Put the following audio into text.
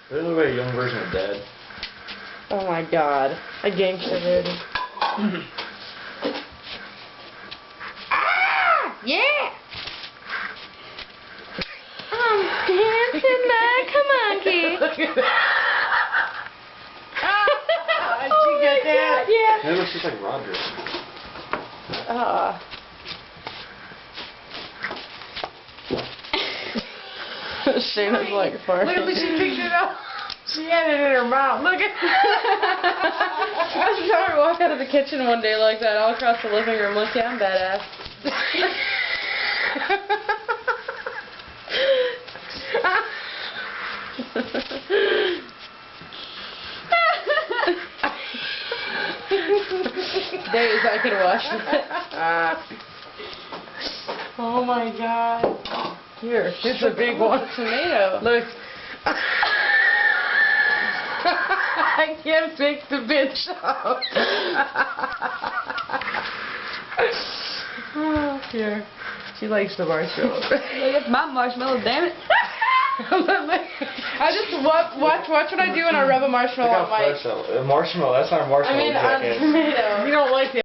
They look like a young version of Dad. Oh my god. A gangster dude. Ah! Yeah! I'm dancing like a monkey. Did you get that? Yeah. It looks just like Roger. Shayna's like farting. Look at she picked it up. She had it in her mouth. Look at I saw her walk out of the kitchen one day like that, all across the living room. Like, yeah, I'm badass. Days I could wash it. Oh my god. Here, here's a big one. Tomato. Look. I can't pick the bitch up. Here. She likes the marshmallow. Look at my marshmallow, damn it. I just watch what I do when I rub a marshmallow Look on how my... fresh that. A marshmallow, that's not a marshmallow, I mean, on jackass. tomato. You don't like the